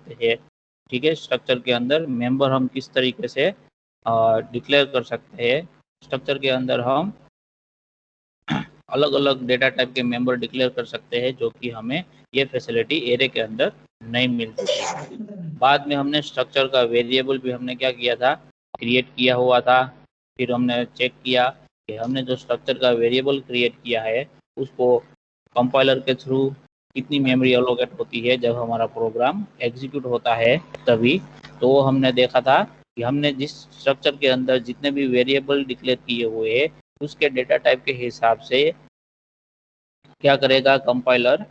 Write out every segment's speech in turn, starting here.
सकते हैं। ठीक है, स्ट्रक्चर के अंदर मेंबर हम किस तरीके से डिक्लेयर कर सकते हैं। स्ट्रक्चर के अंदर हम अलग अलग डेटा टाइप के मेंबर डिक्लेयर कर सकते हैं, जो कि हमें ये फैसिलिटी एरे के अंदर नहीं मिलती थी। बाद में हमने स्ट्रक्चर का वेरिएबल भी हमने क्या किया था, क्रिएट किया हुआ था। फिर हमने चेक किया कि हमने जो स्ट्रक्चर का वेरिएबल क्रिएट किया है उसको कंपाइलर के थ्रू कितनी मेमोरी एलोकेट होती है जब हमारा प्रोग्राम एग्जीक्यूट होता है तभी। तो हमने देखा था कि हमने जिस स्ट्रक्चर के अंदर जितने भी वेरिएबल डिक्लेयर किए हुए हैं उसके डेटा टाइप के हिसाब से क्या करेगा, कंपाइलर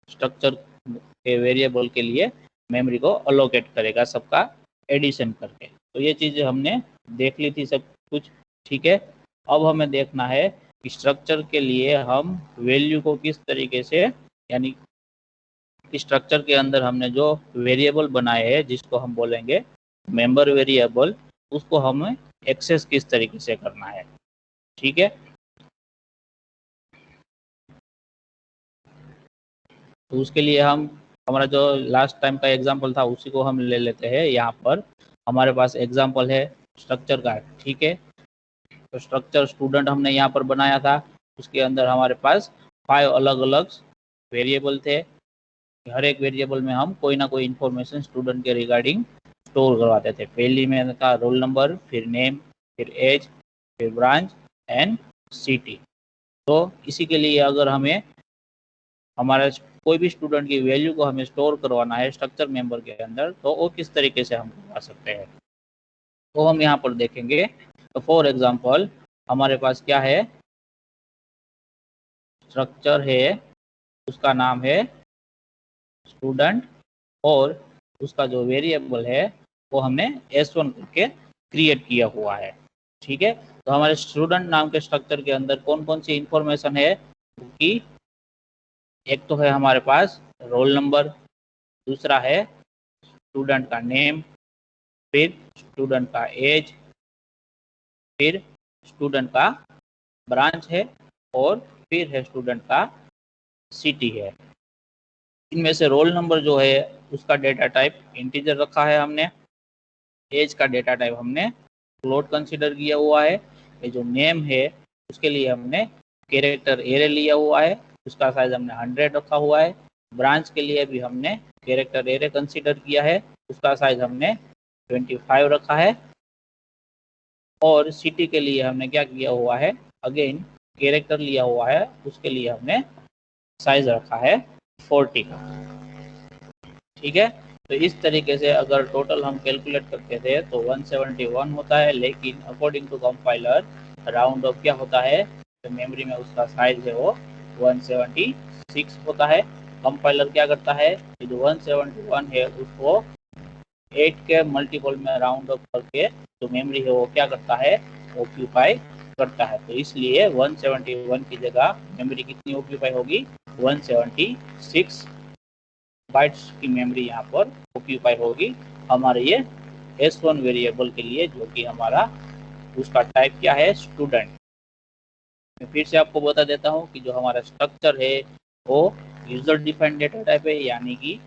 स्ट्रक्चर के वेरिएबल के लिए मेमोरी को अलोकेट करेगा सबका एडिशन करके। तो ये चीज़ें हमने देख ली थी सब कुछ। ठीक है, अब हमें देखना है कि स्ट्रक्चर के लिए हम वैल्यू को किस तरीके से, यानी स्ट्रक्चर के अंदर हमने जो वेरिएबल बनाए हैं जिसको हम बोलेंगे मेंबर वेरिएबल, उसको हमें एक्सेस किस तरीके से करना है। ठीक है, तो उसके लिए हम हमारा जो लास्ट टाइम का एग्जांपल था उसी को हम ले लेते हैं। यहाँ पर हमारे पास एग्जांपल है स्ट्रक्चर का। ठीक है, तो स्ट्रक्चर स्टूडेंट हमने यहाँ पर बनाया था, उसके अंदर हमारे पास 5 अलग अलग वेरिएबल थे। हर एक वेरिएबल में हम कोई ना कोई इन्फॉर्मेशन स्टूडेंट के रिगार्डिंग स्टोर करवाते थे। पहली में था रोल नंबर, फिर नेम, फिर एज, फिर ब्रांच एंड सिटी। तो इसी के लिए अगर हमें हमारे कोई भी स्टूडेंट की वैल्यू को हमें स्टोर करवाना है स्ट्रक्चर मेंबर के अंदर, तो वो किस तरीके से हम करवा सकते हैं, तो हम यहाँ पर देखेंगे। तो फॉर एग्जांपल हमारे पास क्या है, स्ट्रक्चर है, उसका नाम है स्टूडेंट और उसका जो वेरिएबल है वो हमने S1 करके क्रिएट किया हुआ है। ठीक है, तो हमारे स्टूडेंट नाम के स्ट्रक्चर के अंदर कौन कौन सी इंफॉर्मेशन है कि एक तो है हमारे पास रोल नंबर, दूसरा है स्टूडेंट का नेम, फिर स्टूडेंट का एज, फिर स्टूडेंट का ब्रांच है और फिर है स्टूडेंट का सिटी है। इनमें से रोल नंबर जो है उसका डेटा टाइप इंटीजर रखा है हमने, एज का डेटा टाइप हमने फ्लोट कंसीडर किया हुआ है, ये जो नेम है उसके लिए हमने कैरेक्टर एरे लिया हुआ है, उसका साइज हमने 100 रखा हुआ है। ब्रांच के लिए भी हमने कैरेक्टर एरे कंसीडर किया है, उसका साइज हमने 25 रखा है। और सिटी के लिए हमने क्या किया हुआ है, अगेन कैरेक्टर लिया हुआ है, उसके लिए हमने साइज रखा है 40 का। ठीक है, तो इस तरीके से अगर टोटल हम कैलकुलेट करते थे तो 171 होता है, लेकिन according to compiler round off क्या होता है, तो मेमोरी में उसका साइज है वो 176 होता है। कंपाइलर क्या करता है, जो 171 है उसको 8 के मल्टीपल में राउंड ऑफ करके जो मेमोरी है वो क्या करता है, ऑक्यूपाई करता है। तो इसलिए 171 की जगह मेमोरी कितनी ऑक्यूपाई होगी, 176 बाइट्स की मेमोरी यहाँ पर ऑक्यूपाई होगी हमारे ये S1 वेरिएबल के लिए, जो कि हमारा उसका टाइप क्या है, स्टूडेंट। मैं फिर से आपको बता देता हूँ कि जो हमारा स्ट्रक्चर है वो यूजर डिफाइंड डेटा टाइप है, यानी कि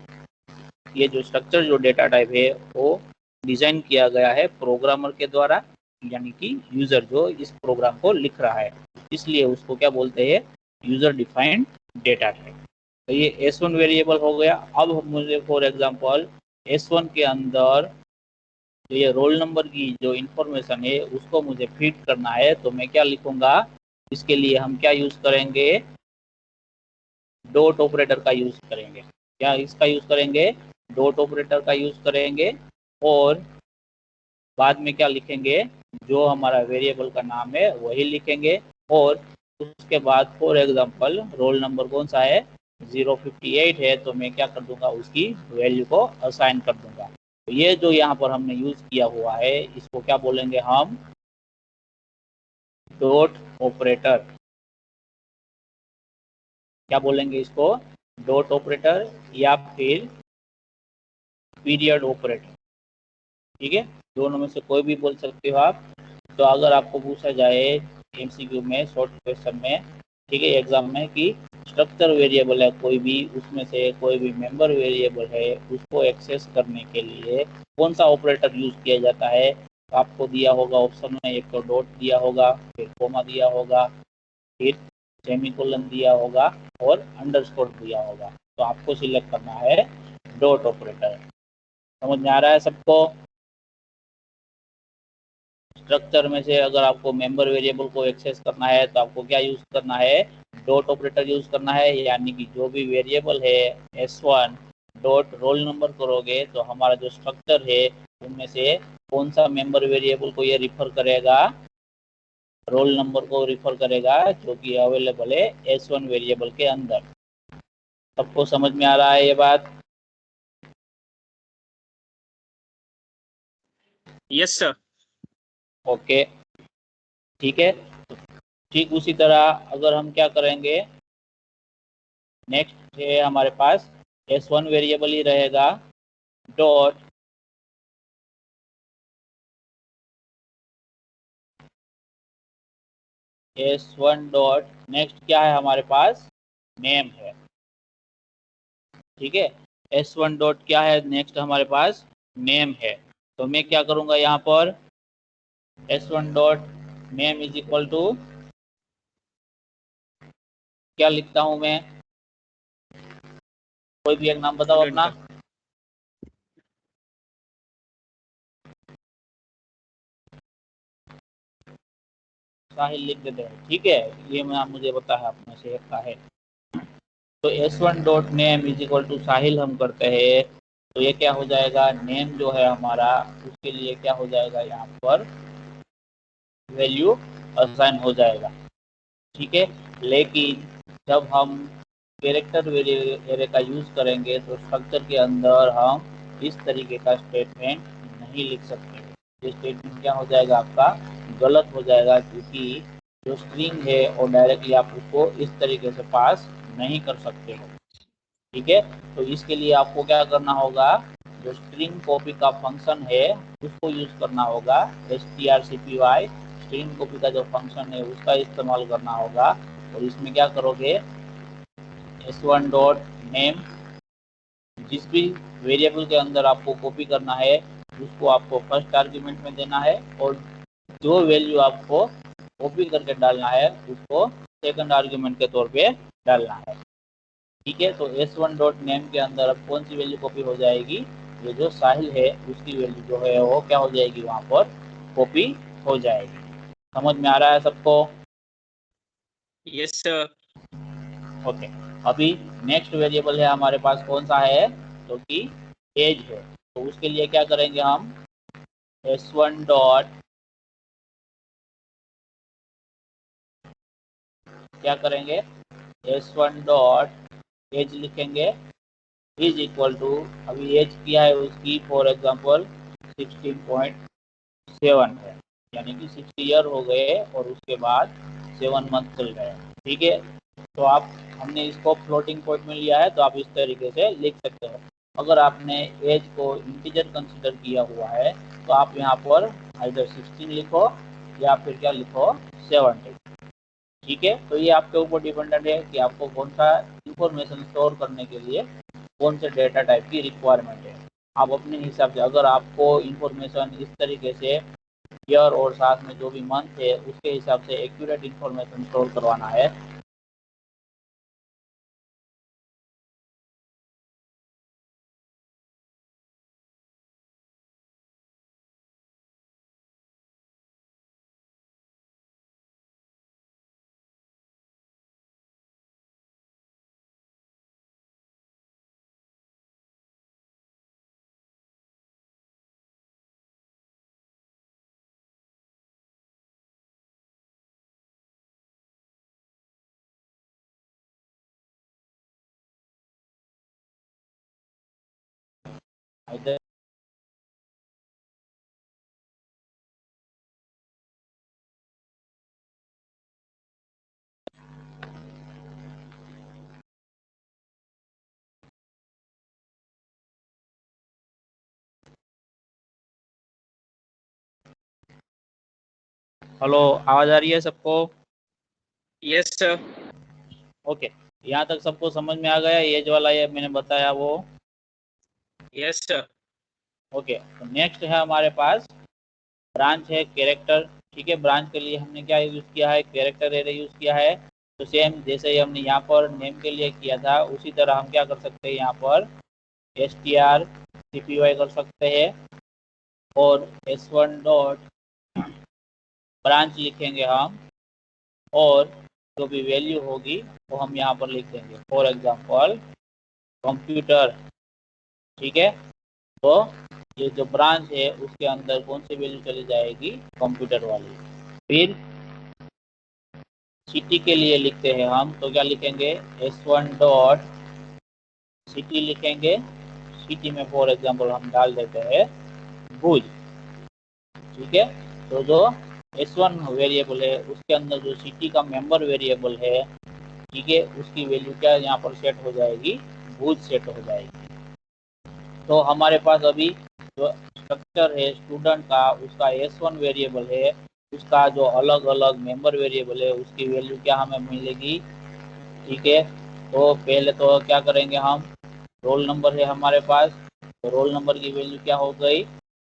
ये जो स्ट्रक्चर जो डेटा टाइप है वो डिजाइन किया गया है प्रोग्रामर के द्वारा, यानी कि यूजर जो इस प्रोग्राम को लिख रहा है, इसलिए उसको क्या बोलते हैं, यूजर डिफाइंड डेटा टाइप। तो ये S1 वेरिएबल हो गया। अब मुझे फॉर एग्जांपल S1 के अंदर तो ये रोल नंबर की जो इंफॉर्मेशन है उसको मुझे फीड करना है, तो मैं क्या लिखूंगा, इसके लिए हम क्या यूज करेंगे, डॉट ऑपरेटर का यूज करेंगे। क्या इसका यूज करेंगे, डॉट ऑपरेटर का यूज करेंगे। और बाद में क्या लिखेंगे, जो हमारा वेरिएबल का नाम है वही लिखेंगे। और उसके बाद फॉर एग्जांपल रोल नंबर कौन सा है, 058 है, तो मैं क्या कर दूंगा, उसकी वैल्यू को असाइन कर दूंगा। तो ये जो यहाँ पर हमने यूज किया हुआ है इसको क्या बोलेंगे हम, डॉट ऑपरेटर। क्या बोलेंगे इसको, डॉट ऑपरेटर या फिर पीरियड ऑपरेटर। ठीक है, दोनों में से कोई भी बोल सकते हो आप। तो अगर आपको पूछा जाए MCQ में शॉर्ट क्वेश्चन में, ठीक है, एग्जाम में, कि स्ट्रक्चर वेरिएबल है कोई भी, उसमें से कोई भी मेंबर वेरिएबल है, उसको एक्सेस करने के लिए कौन सा ऑपरेटर यूज किया जाता है? आपको दिया होगा ऑप्शन में, एक तो डॉट दिया होगा, फिर कोमा दिया होगा, फिर सेमीकोलन दिया होगा और अंडरस्कोर दिया होगा। तो आपको सिलेक्ट करना है डॉट ऑपरेटर। समझ में आ रहा है सबको? स्ट्रक्चर में से अगर आपको मेंबर वेरिएबल को एक्सेस करना है तो आपको क्या यूज करना है? डॉट ऑपरेटर यूज करना है। यानी कि जो भी वेरिएबल है s1 डॉट रोल नंबर करोगे तो हमारा जो स्ट्रक्चर है उनमें से कौन सा मेंबर वेरिएबल को ये रिफर करेगा? रोल नंबर को रिफर करेगा, जो कि अवेलेबल है s1 वेरिएबल के अंदर। सबको समझ में आ रहा है ये बात? Yes sir. ओके, ठीक है। ठीक उसी तरह अगर हम क्या करेंगे, नेक्स्ट है हमारे पास s1 वेरिएबल ही रहेगा, डॉट s1 डॉट नेक्स्ट क्या है हमारे पास? नेम है। ठीक है, s1 डॉट क्या है नेक्स्ट हमारे पास? नेम है। तो मैं क्या करूंगा यहाँ पर, s1 dot name is equal to क्या लिखता हूं मैं? कोई भी एक नाम बताओ अपना। साहिल लिख देते हैं, ठीक है। ये मैं मुझे पता है अपने से का है। तो s1 dot name is equal to Sahil हम करते हैं, तो ये क्या हो जाएगा? नेम जो है हमारा, उसके लिए क्या हो जाएगा यहाँ पर? वैल्यू असाइन हो जाएगा। ठीक है, लेकिन जब हम कैरेक्टर एरे का यूज करेंगे तो स्ट्रक्चर के अंदर हम इस तरीके का स्टेटमेंट नहीं लिख सकते। ये स्टेटमेंट क्या हो जाएगा आपका? गलत हो जाएगा, क्योंकि जो स्ट्रिंग है और डायरेक्टली आप उसको इस तरीके से पास नहीं कर सकते हो। ठीक है, तो इसके लिए आपको क्या करना होगा? जो स्ट्रिंग कॉपी का फंक्शन है उसको यूज करना होगा, strcpy स्ट्रिंग कॉपी का जो फंक्शन है उसका इस्तेमाल करना होगा। और इसमें क्या करोगे, s1 डॉट नेम, जिस भी वेरिएबल के अंदर आपको कॉपी करना है उसको आपको फर्स्ट आर्ग्यूमेंट में देना है, और जो वैल्यू आपको कॉपी करके डालना है उसको सेकंड आर्ग्यूमेंट के तौर पे डालना है। ठीक है, तो s1 डॉट नेम के अंदर अब कौन सी वैल्यू कॉपी हो जाएगी? ये जो साहिल है उसकी वैल्यू जो है वो क्या हो जाएगी? वहां पर कॉपी हो जाएगी। समझ में आ रहा है सबको? Yes sir. ओके, अभी नेक्स्ट वेरिएबल है हमारे पास, कौन सा है? तो कि एज है। तो उसके लिए क्या करेंगे हम? s1 डॉट क्या करेंगे? s1 डॉट एज लिखेंगे इज इक्वल टू, अभी एज किया है उसकी फॉर एग्जांपल 16.7 है, यानी कि 60 ईयर हो गए और उसके बाद 7 मंथ चल रहे हैं। ठीक है, तो आप, हमने इसको फ्लोटिंग पॉइंट में लिया है तो आप इस तरीके से लिख सकते हो। अगर आपने एज को इंटीजर कंसिडर किया हुआ है तो आप यहाँ पर आइदर 16 लिखो या फिर क्या लिखो, 70। ठीक है, तो ये आपके ऊपर डिपेंडेंट है कि आपको कौन सा इंफॉर्मेशन स्टोर करने के लिए कौन से डेटा टाइप की रिक्वायरमेंट है। आप अपने हिसाब से, अगर आपको इंफॉर्मेशन इस तरीके से ईयर और साथ में जो भी मंथ है उसके हिसाब से एक्यूरेट इंफॉर्मेशन स्टोर करवाना है, either हेलो, आवाज आ रही है सबको? Yes sir. ओके, यहाँ तक सबको समझ में आ गया? एज वाला ये मैंने बताया वो। Yes sir. ओके, तो नेक्स्ट है हमारे पास ब्रांच है कैरेक्टर। ठीक है, ब्रांच के लिए हमने क्या यूज किया है? कैरेक्टर एरे यूज किया है। तो सेम जैसे ही हमने यहाँ पर नेम के लिए किया था उसी तरह हम क्या कर सकते हैं, यहाँ पर str कर सकते हैं और s1 डॉट ब्रांच लिखेंगे हम, और जो भी वैल्यू होगी वो हम यहाँ पर लिख देंगे, फॉर एग्जांपल कंप्यूटर। ठीक है, तो ये जो ब्रांच है उसके अंदर कौन सी वैल्यू चली जाएगी? कंप्यूटर वाली। फिर सिटी के लिए लिखते हैं हम, तो क्या लिखेंगे? s1 डॉट सिटी लिखेंगे। सिटी में फॉर एग्जांपल हम डाल देते हैं भुज। ठीक है, तो जो s1 वेरिएबल है उसके अंदर जो सिटी का मेंबर वेरिएबल है, ठीक है, उसकी वैल्यू क्या यहाँ पर सेट हो जाएगी? भुज सेट हो जाएगी। तो हमारे पास अभी जो स्ट्रक्चर है स्टूडेंट का, उसका s1 वेरिएबल है, उसका जो अलग अलग मेंबर वेरिएबल है उसकी वैल्यू क्या हमें मिलेगी? ठीक है, तो पहले तो क्या करेंगे हम? रोल नंबर है हमारे पास, तो रोल नंबर की वैल्यू क्या हो गई?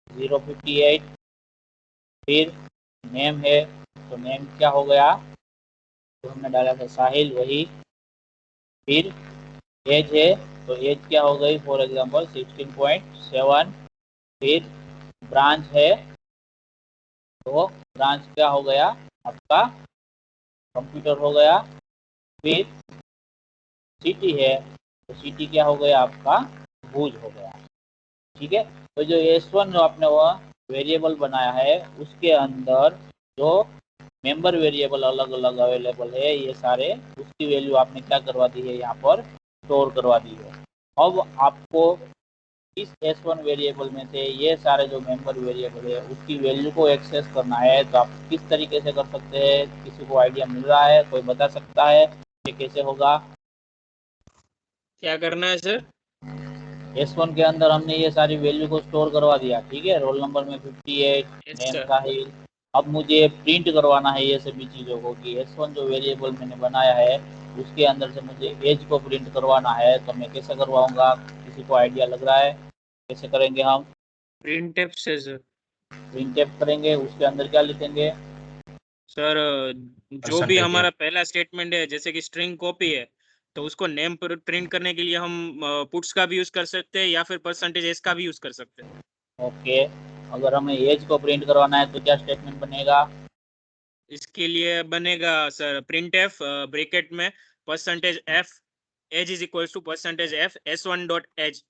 058। फिर नेम है, तो नेम क्या हो गया? तो हमने डाला था साहिल, वही। फिर एज है, तो एज क्या हो गई? For example 16.7। फिर ब्रांच है, तो ब्रांच क्या हो गया आपका? कंप्यूटर हो गया। फिर सिटी है, तो सिटी क्या हो गया आपका? भुज हो गया। ठीक है, तो जो s1 जो आपने वो वेरिएबल बनाया है उसके अंदर जो मेंबर वेरिएबल अलग अलग अवेलेबल है ये सारे, उसकी वैल्यू आपने क्या करवा दी है? यहाँ पर स्टोर करवा दी है। अब आपको इस s1 वेरिएबल में से ये सारे जो मेंबर वेरिएबल है उसकी वैल्यू को एक्सेस करना है, तो आप किस तरीके से कर सकते हैं? किसी को आइडिया मिल रहा है? कोई बता सकता है ये कैसे होगा? क्या करना है सर? s1 के अंदर हमने ये सारी वैल्यू को स्टोर करवा दिया। ठीक है, रोल नंबर में 58, यस नेम सर। साहिल। अब मुझे प्रिंट करवाना है ये सभी चीज़ों को, कि s1 जो वेरिएबल मैंने बनाया है उसके अंदर से मुझे एज को प्रिंट करवाना है, तो मैं कैसे करवाऊंगा? किसी को आइडिया लग रहा है कैसे करेंगे हम? प्रिंट टेप से सर। प्रिंट टेप करेंगे, उसके अंदर क्या लिखेंगे? सर जो भी हमारा पहला स्टेटमेंट है जैसे कि स्ट्रिंग कॉपी है, तो उसको नेम पर प्रिंट करने के लिए हम पुट्स का भी यूज कर सकते हैं या फिर परसेंटेज एस का भी यूज कर सकते हैं। ओके, अगर हमें एज को प्रिंट करवाना है तो क्या स्टेटमेंट बनेगा? इसके लिए बनेगा सर प्रिंट एफ ब्रैकेट में percentage f age is equal to percentage f s1 dot age.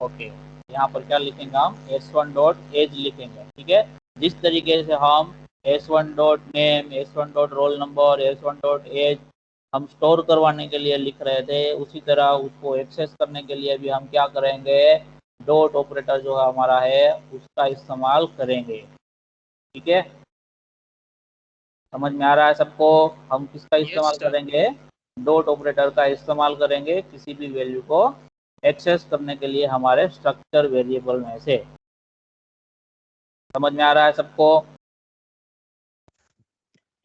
Okay, यहाँ पर क्या लिखेंगे हम? s1 डॉट एज लिखेंगे। ठीक है, जिस तरीके से हम s1 dot name, s1 dot roll number, s1 dot age हम स्टोर करवाने के लिए लिख रहे थे, उसी तरह उसको एक्सेस करने के लिए भी हम क्या करेंगे? डॉट ऑपरेटर जो हमारा है उसका इस्तेमाल करेंगे। ठीक है, समझ में आ रहा है सबको? हम किसका यस इस्तेमाल सर। करेंगे? डॉट ऑपरेटर का इस्तेमाल करेंगे किसी भी वैल्यू को एक्सेस करने के लिए हमारे स्ट्रक्चर वेरिएबल में से। समझ में आ रहा है सबको?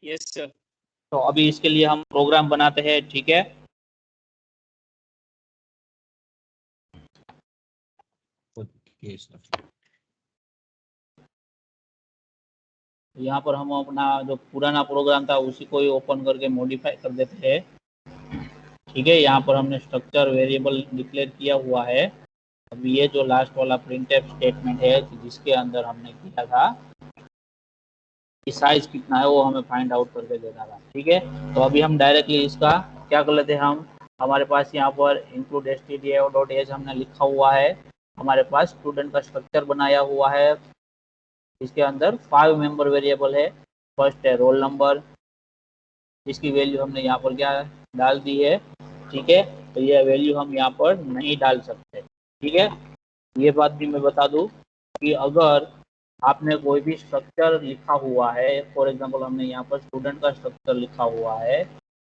Yes sir. तो अभी इसके लिए हम प्रोग्राम बनाते हैं। ठीक है, यहाँ पर हम अपना जो पुराना प्रोग्राम था उसी को ही ओपन करके मॉडिफाई कर देते हैं। ठीक है, यहाँ पर हमने स्ट्रक्चर वेरिएबल डिक्लेयर किया हुआ है। अब ये जो लास्ट वाला प्रिंटफ स्टेटमेंट है जिसके अंदर हमने किया था कि साइज कितना है वो हमें फाइंड आउट करके देना था। ठीक है, तो अभी हम डायरेक्टली इसका क्या कर लेते हैं? हम हमारे पास यहाँ पर इंक्लूड stdio.h हमने लिखा हुआ है, हमारे पास स्टूडेंट का स्ट्रक्चर बनाया हुआ है, इसके अंदर 5 मेंबर वेरिएबल है। फर्स्ट है रोल नंबर, जिसकी वैल्यू हमने यहाँ पर क्या डाल दी है। ठीक है, तो ये वैल्यू हम यहाँ पर नहीं डाल सकते। ठीक है, ये बात भी मैं बता दूं कि अगर आपने कोई भी स्ट्रक्चर लिखा हुआ है, फॉर एग्जांपल हमने यहाँ पर स्टूडेंट का स्ट्रक्चर लिखा हुआ है,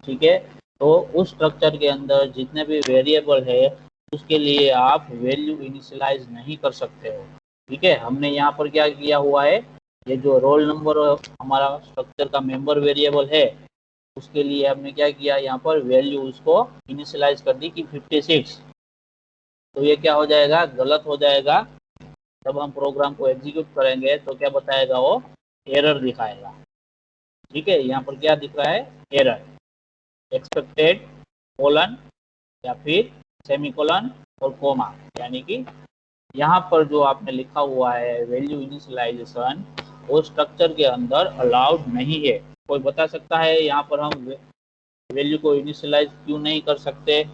ठीक है, तो उस स्ट्रक्चर के अंदर जितने भी वेरिएबल है उसके लिए आप वैल्यू इनिशियलाइज नहीं कर सकते हो। ठीक है, हमने यहाँ पर क्या किया हुआ है? ये जो रोल नंबर हमारा स्ट्रक्चर का मेंबर वेरिएबल है उसके लिए हमने क्या किया, यहाँ पर वैल्यू उसको इनिशियलाइज कर दी कि 56। तो ये क्या हो जाएगा, गलत हो जाएगा। जब हम प्रोग्राम को एग्जीक्यूट करेंगे तो क्या बताएगा, वो एरर दिखाएगा। ठीक है, यहाँ पर क्या दिख रहा है, एरर, एक्सपेक्टेड कोलन या फिर सेमीकोलन और कोमा, यानी कि यहाँ पर जो आपने लिखा हुआ है वैल्यू इनिशियलाइजेशन, वो स्ट्रक्चर के अंदर अलाउड नहीं है। कोई बता सकता है यहाँ पर हम वैल्यू को इनिशियलाइज क्यों नहीं कर सकते?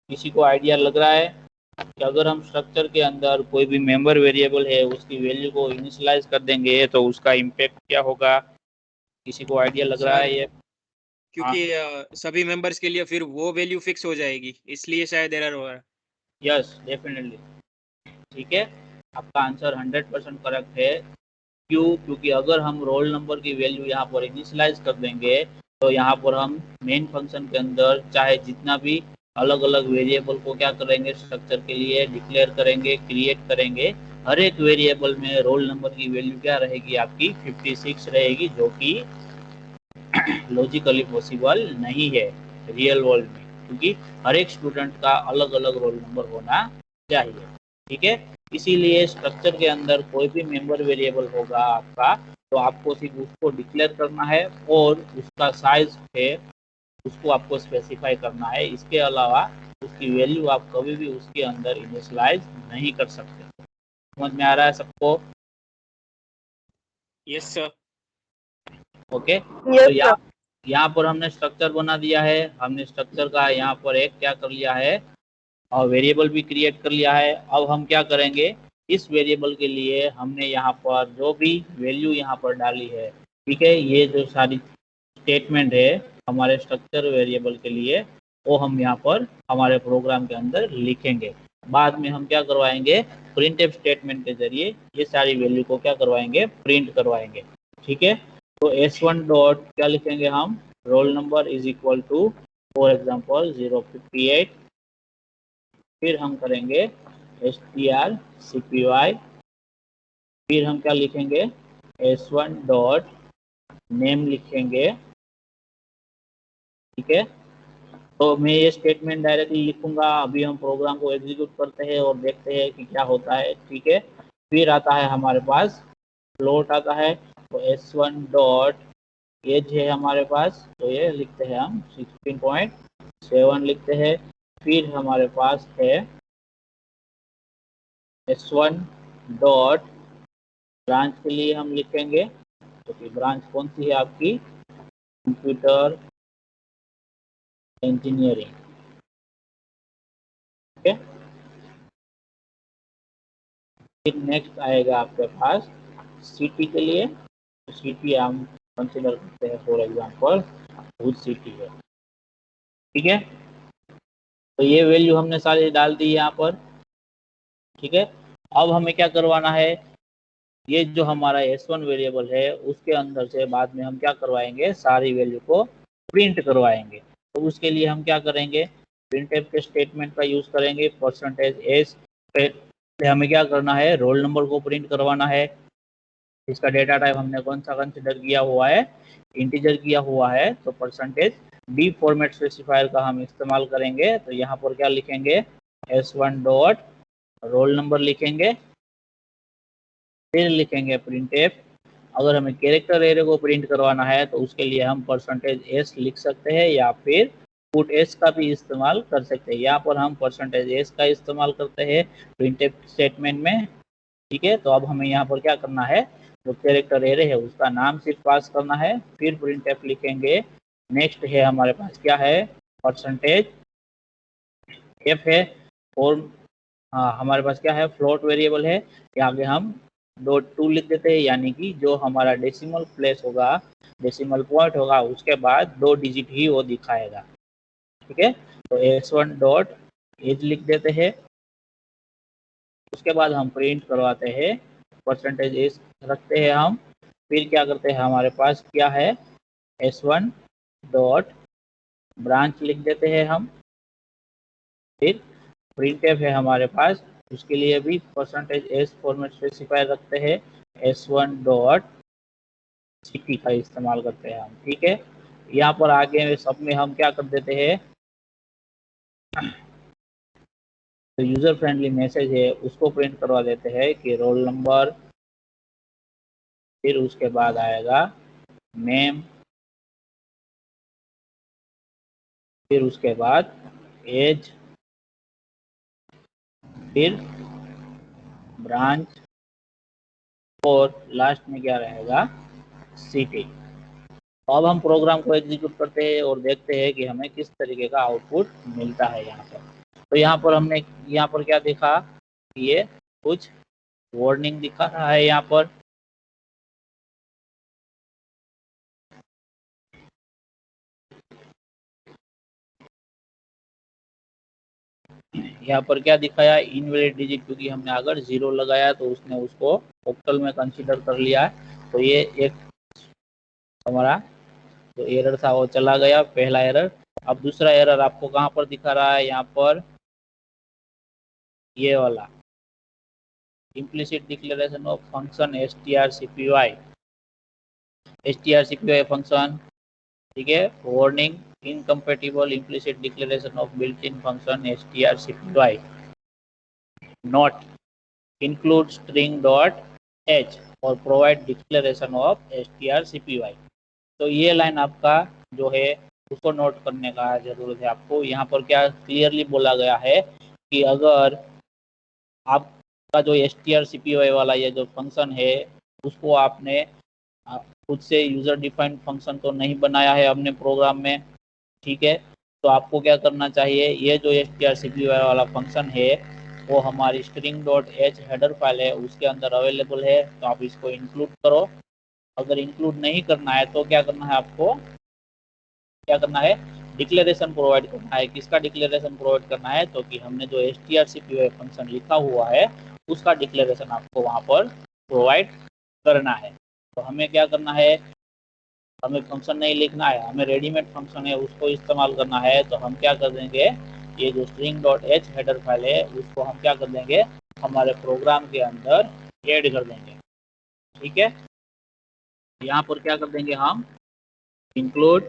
किसी को आइडिया लग रहा है कि अगर हम स्ट्रक्चर के अंदर कोई भी मेंबर वेरिएबल है उसकी वैल्यू को इनिशियलाइज कर देंगे तो उसका इम्पैक्ट क्या होगा? किसी को आइडिया लग रहा है ये? क्योंकि सभी मेंबर्स के लिए फिर वो वैल्यू फिक्स हो जाएगी, इसलिए शायद एरर हो रहा है। Yes, definitely. ठीक है, आपका आंसर 100% करेक्ट है। क्यों? क्योंकि अगर हम रोल नंबर की वैल्यू यहाँ पर इनिशियलाइज कर देंगे तो यहाँ पर हम मेन फंक्शन के अंदर चाहे जितना भी अलग अलग वेरिएबल को क्या करेंगे, स्ट्रक्चर के लिए डिक्लेयर करेंगे, क्रिएट करेंगे, हर एक वेरिएबल में रोल नंबर की वैल्यू क्या रहेगी, आपकी 56 रहेगी, जो कि लॉजिकली पॉसिबल नहीं है रियल वर्ल्ड में, क्योंकि हर एक स्टूडेंट का अलग अलग रोल नंबर होना चाहिए। ठीक है, इसीलिए स्ट्रक्चर के अंदर कोई भी मेंबर वेरिएबल होगा आपका, तो आपको सिर्फ उसको डिक्लेयर करना है और उसका साइज है उसको आपको स्पेसिफाई करना है। इसके अलावा उसकी वैल्यू आप कभी भी उसके अंदर इनिशियलाइज नहीं कर सकते। समझ में आ रहा है सबको? Yes sir. ओके, तो यहाँ पर हमने स्ट्रक्चर बना दिया है। हमने स्ट्रक्चर का यहाँ पर एक क्या कर लिया है, और वेरिएबल भी क्रिएट कर लिया है। अब हम क्या करेंगे, इस वेरिएबल के लिए हमने यहाँ पर जो भी वैल्यू यहाँ पर डाली है, ठीक है, ये जो सारी स्टेटमेंट है हमारे स्ट्रक्चर वेरिएबल के लिए, वो हम यहाँ पर हमारे प्रोग्राम के अंदर लिखेंगे। बाद में हम क्या करवाएंगे, प्रिंटफ स्टेटमेंट के जरिए ये सारी वैल्यू को क्या करवाएंगे, प्रिंट करवाएंगे। ठीक है, तो S1 डॉट क्या लिखेंगे हम, roll number is equal to for example 058। फिर हम करेंगे strcpy। फिर हम क्या लिखेंगे, S1 डॉट नेम लिखेंगे। ठीक है, तो मैं ये स्टेटमेंट डायरेक्टली लिखूंगा। अभी हम प्रोग्राम को एग्जीक्यूट करते हैं और देखते हैं कि क्या होता है। ठीक है, फिर आता है हमारे पास फ्लोट आता है, तो S1 डॉट एज है हमारे पास, तो ये लिखते हैं हम 16.7 लिखते हैं। फिर हमारे पास है S1 डॉट ब्रांच के लिए हम लिखेंगे, तो कि ब्रांच कौन सी है आपकी, कंप्यूटर इंजीनियरिंग। ठीक है, फिर नेक्स्ट आएगा आपके पास सिटी के लिए, तो सिटी हम कंसिडर करते हैं फॉर एग्जांपल भूज सिटी है। ठीक है, तो ये वैल्यू हमने सारी डाल दी यहाँ पर। ठीक है, अब हमें क्या करवाना है, ये जो हमारा S1 वेरिएबल है उसके अंदर से बाद में हम क्या करवाएंगे, सारी वैल्यू को प्रिंट करवाएंगे। तो उसके लिए हम क्या करेंगे, प्रिंटफ के स्टेटमेंट का यूज करेंगे। %s पे हमें क्या करना है, रोल नंबर को प्रिंट करवाना है। इसका डेटा टाइप हमने कौन सा कंसिडर किया हुआ है, इंटीजर किया हुआ है, तो %d फॉर्मेट स्पेसिफायर का हम इस्तेमाल करेंगे। तो यहाँ पर क्या लिखेंगे, S1 डॉट रोल नंबर लिखेंगे, फिर लिखेंगे प्रिंटफ। अगर हमें कैरेक्टर एरे को प्रिंट करवाना है तो उसके लिए हम %s लिख सकते हैं या फिर पुट s का भी इस्तेमाल कर सकते हैं। यहाँ पर हम %s का इस्तेमाल करते हैं प्रिंटफ स्टेटमेंट में। ठीक है, तो अब हमें यहाँ पर क्या करना है, जो कैरेक्टर एरे है उसका नाम सिर्फ पास करना है, फिर प्रिंटफ लिखेंगे। नेक्स्ट है हमारे पास क्या है, %f है, और हाँ हमारे पास क्या है, फ्लोट वेरिएबल है। यहाँ पे हम .2 लिख देते हैं, यानी कि जो हमारा डेसिमल प्लेस होगा, डेसिमल पॉइंट होगा, उसके बाद 2 डिजिट ही वो दिखाएगा। ठीक है, तो S1 डॉट एज लिख देते हैं। उसके बाद हम प्रिंट करवाते हैं, %s रखते हैं हम। फिर क्या करते हैं, हमारे पास क्या है, S1 डॉट ब्रांच लिख देते हैं हम। फिर प्रिंटफ है हमारे पास, उसके लिए भी %s फॉर्मेट स्पेसिफायर रखते हैं, S1 डॉट सिटी का इस्तेमाल करते हैं हम। ठीक है, यहाँ पर आगे सब में हम क्या कर देते हैं, तो यूजर फ्रेंडली मैसेज है उसको प्रिंट करवा देते हैं कि रोल नंबर, फिर उसके बाद आएगा नेम, फिर उसके बाद एज, फिर ब्रांच, और लास्ट में क्या रहेगा, सिटी। अब हम प्रोग्राम को एग्जीक्यूट करते हैं और देखते हैं कि हमें किस तरीके का आउटपुट मिलता है यहाँ पर। तो यहाँ पर हमने यहाँ पर क्या देखा, ये कुछ वार्निंग दिखा रहा है यहाँ पर। यहाँ पर क्या दिखाया, इनवैलिड डिजिट, क्योंकि हमने अगर 0 लगाया तो उसने उसको ऑक्टल में कंसीडर कर लिया है। तो ये एक हमारा जो एरर था वो चला गया, पहला एरर। अब दूसरा एरर आपको कहाँ पर दिखा रहा है, यहाँ पर ये वाला implicit declaration of function strcpy, strcpy function, ठीक है। Warning, incompatible implicit declaration of built-in function strcpy not include string dot h और provide declaration of strcpy। तो ये लाइन आपका जो है उसको नोट करने का जरूरत है आपको। यहाँ पर क्या क्लियरली बोला गया है कि अगर आपका जो strcpy वाला ये जो फंक्शन है उसको आपने खुद से यूजर डिफाइंड फंक्शन तो नहीं बनाया है हमने प्रोग्राम में, ठीक है। तो आपको क्या करना चाहिए, ये जो strcpy वाला फंक्शन है वो हमारी string.h हेडर फाइल है उसके अंदर अवेलेबल है, तो आप इसको इंक्लूड करो। अगर इंक्लूड नहीं करना है तो क्या करना है आपको, क्या करना है, डिक्लेरेशन प्रोवाइड करना है। किसका डिक्लेरेशन प्रोवाइड करना है, तो कि हमने जो strcpy फंक्शन लिखा हुआ है उसका डिक्लेरेशन आपको वहां पर प्रोवाइड करना है। तो हमें क्या करना है, हमें फंक्शन नहीं लिखना है, हमें रेडीमेड फंक्शन है उसको इस्तेमाल करना है। तो हम क्या कर देंगे, ये जो string.h हेडर फाइल है उसको हम क्या कर देंगे, हमारे प्रोग्राम के अंदर ऐड कर देंगे, ठीक है। यहाँ पर क्या कर देंगे हम, इंक्लूड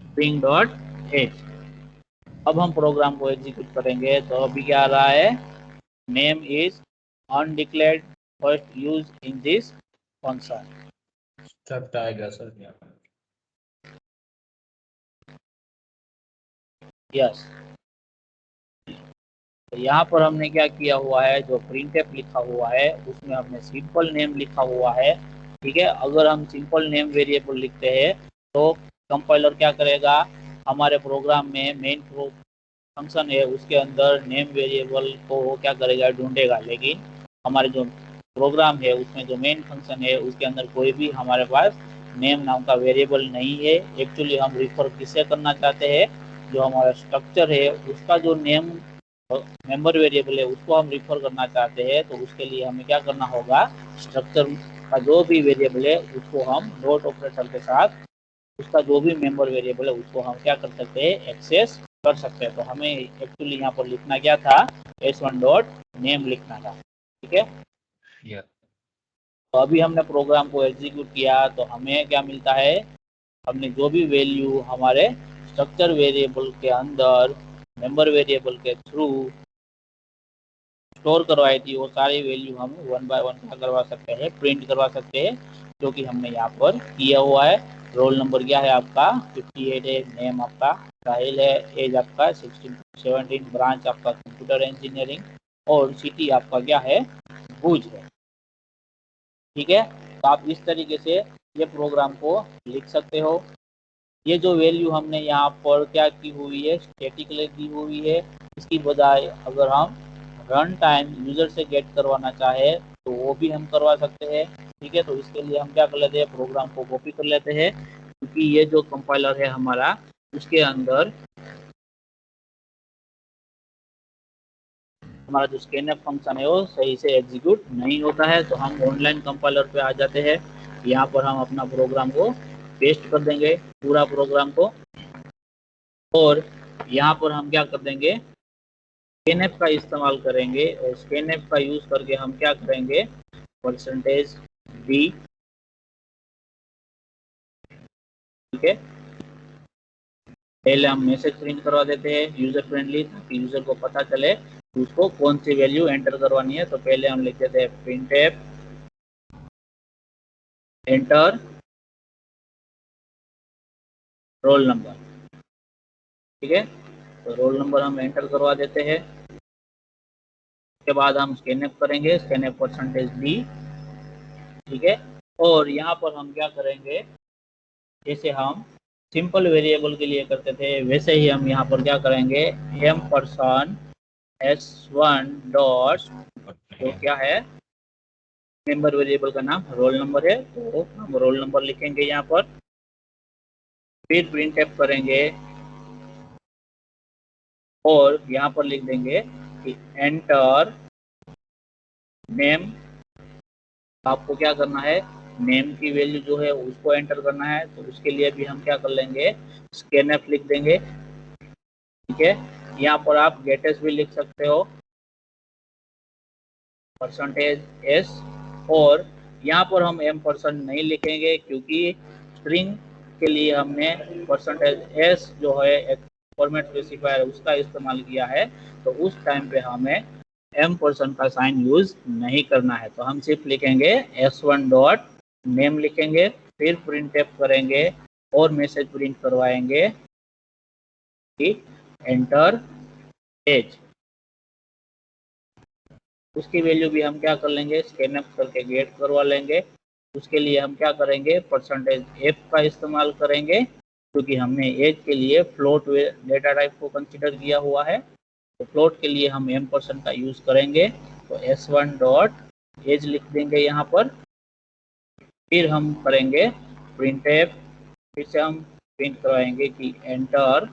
string.h। अब हम प्रोग्राम को एग्जीक्यूट करेंगे तो अभी क्या आ रहा है, name is undeclared first use in this function. Struct आएगा सर यहाँ पर। यस, तो यहाँ पर हमने क्या किया हुआ है, जो प्रिंटफ लिखा हुआ है उसमें हमने सिंपल नेम लिखा हुआ है, ठीक है। अगर हम सिंपल नेम वेरिएबल लिखते हैं तो कंपाइलर क्या करेगा, हमारे प्रोग्राम में मेन फंक्शन है उसके अंदर नेम वेरिएबल को वो क्या करेगा, ढूंढेगा। लेकिन हमारे जो प्रोग्राम है उसमें जो मेन फंक्शन है उसके अंदर कोई भी हमारे पास नेम नाम का वेरिएबल नहीं है। एक्चुअली हम रिफर किससे करना चाहते हैं, जो हमारा स्ट्रक्चर है उसका जो नेम मेंबर वेरिएबल है उसको हम रिफर करना चाहते हैं। तो उसके लिए हमें क्या करना होगा, स्ट्रक्चर का जो भी वेरिएबल है उसको हम डॉट ऑपरेटर के साथ उसका जो भी मेंबर वेरिएबल है उसको हम क्या कर सकते हैं, एक्सेस कर सकते हैं। तो हमें एक्चुअली यहाँ पर लिखना क्या था, s1 डॉट नेम लिखना था, ठीक है। तो अभी हमने प्रोग्राम को एग्जीक्यूट किया तो हमें क्या मिलता है, हमने जो भी वैल्यू हमारे स्ट्रक्चर वेरिएबल के अंदर मेंबर वेरिएबल के थ्रू स्टोर करवाई थी वो सारी वैल्यू हम 1 बाय 1 क्या करवा सकते हैं, प्रिंट करवा सकते हैं, जो कि हमने यहाँ पर किया हुआ है। रोल नंबर क्या है आपका 58 है, नेम आपका साहिल है, एज आपका 16 17, ब्रांच आपका कंप्यूटर इंजीनियरिंग, और सिटी आपका क्या है, भुज है, ठीक है। तो आप इस तरीके से ये प्रोग्राम को लिख सकते हो। ये जो वैल्यू हमने यहाँ पर क्या की हुई है, स्टैटिकली दी हुई है, इसकी बजाय अगर हम रन टाइम यूजर से गेट करवाना चाहे तो वो भी हम करवा सकते हैं, ठीक है। तो इसके लिए हम क्या कर लेते हैं, प्रोग्राम को कॉपी कर लेते हैं, क्योंकि ये जो कंपाइलर है हमारा उसके अंदर हमारा जो स्कैनफ फंक्शन है वो सही से एग्जीक्यूट नहीं होता है। तो हम ऑनलाइन कंपाइलर पे आ जाते हैं, यहाँ पर हम अपना प्रोग्राम को पेस्ट कर देंगे, पूरा प्रोग्राम को, और यहाँ पर हम क्या कर देंगे, स्कैनफ का इस्तेमाल करेंगे। और स्कैनफ का यूज करके हम क्या करेंगे, %b ठीक है, पहले हम मैसेज प्रिंट करवा देते हैं यूजर फ्रेंडली, ताकि यूजर को पता चले कि उसको कौन सी वैल्यू एंटर करवानी है। तो पहले हम लिख देते हैं printf एंटर रोल नंबर। ठीक है, तो रोल नंबर हम एंटर करवा देते हैं। उसके बाद हम स्कैनएफ करेंगे, स्कैनएफ %d। ठीक है, और यहाँ पर हम क्या करेंगे, जैसे हम सिंपल वेरिएबल के लिए करते थे वैसे ही हम यहाँ पर क्या करेंगे, m%s1 डॉट, जो क्या है मेंबर वेरिएबल का नाम रोल नंबर है, तो हम रोल नंबर लिखेंगे यहाँ पर। फिर प्रिंटफ करेंगे और यहाँ पर लिख देंगे कि एंटर नेम। आपको क्या करना है, नेम की वैल्यू जो है उसको एंटर करना है, तो उसके लिए भी हम क्या कर लेंगे, स्कैनएफ लिख देंगे। ठीक है, यहाँ पर आप गेटेस भी लिख सकते हो, %s। और यहाँ पर हम m% नहीं लिखेंगे, क्योंकि स्ट्रिंग के लिए हमने %s जो है एक फॉर्मेट स्पेसिफायर उसका इस्तेमाल किया है, तो उस टाइम पे हमें m% का साइन यूज नहीं करना है। तो हम सिर्फ लिखेंगे s1 डॉट नेम लिखेंगे, फिर प्रिंटफ करेंगे और मैसेज प्रिंट करवाएंगे कि एंटर एज। उसकी वैल्यू भी हम क्या कर लेंगे, स्कैनअप करके गेट करवा लेंगे। उसके लिए हम क्या करेंगे, %f का इस्तेमाल करेंगे, क्योंकि हमने एज के लिए फ्लोट डेटा टाइप को कंसिडर किया हुआ है, तो फ्लोट के लिए हम m% का यूज करेंगे। तो s1 डॉट एज लिख देंगे यहाँ पर। फिर हम करेंगे प्रिंटफ, फिर से हम प्रिंट करवाएंगे कि एंटर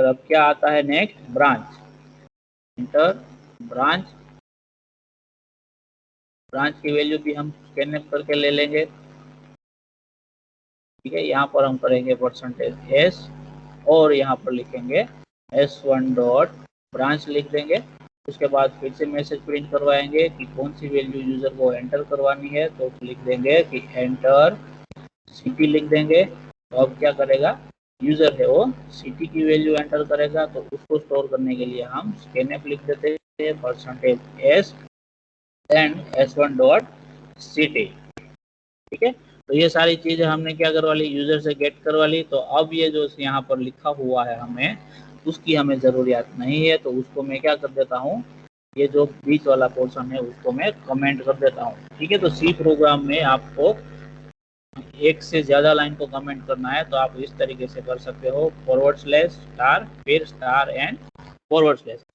अब क्या आता है नेक्स्ट, ब्रांच। एंटर ब्रांच की वैल्यू भी हम स्कैनअप करके ले लेंगे। ठीक है, यहाँ पर हम करेंगे %s और यहाँ पर लिखेंगे s1 डॉट ब्रांच लिख देंगे। उसके बाद फिर से मैसेज प्रिंट करवाएंगे कि कौन सी वैल्यू यूजर को एंटर करवानी है, तो लिख देंगे कि एंटर सिटी लिख देंगे। तो अब क्या करेगा, यूजर है वो सिटी की वैल्यू एंटर करेगा, तो उसको स्टोर करने के लिए हम स्कैनअप लिख देते हैं %s and s1 dot city. ठीक है, तो ये सारी चीजें हमने क्या करवा ली, यूजर से गेट करवा ली। तो अब ये जो यहाँ पर लिखा हुआ है हमें, उसकी हमें जरूरियत नहीं है, तो उसको मैं क्या कर देता हूँ, ये जो बीच वाला पोर्शन है उसको मैं कमेंट कर देता हूँ। ठीक है, तो सी प्रोग्राम में आपको एक से ज्यादा लाइन को कमेंट करना है, तो आप इस तरीके से कर सकते हो, /* फिर स्टार एंड /।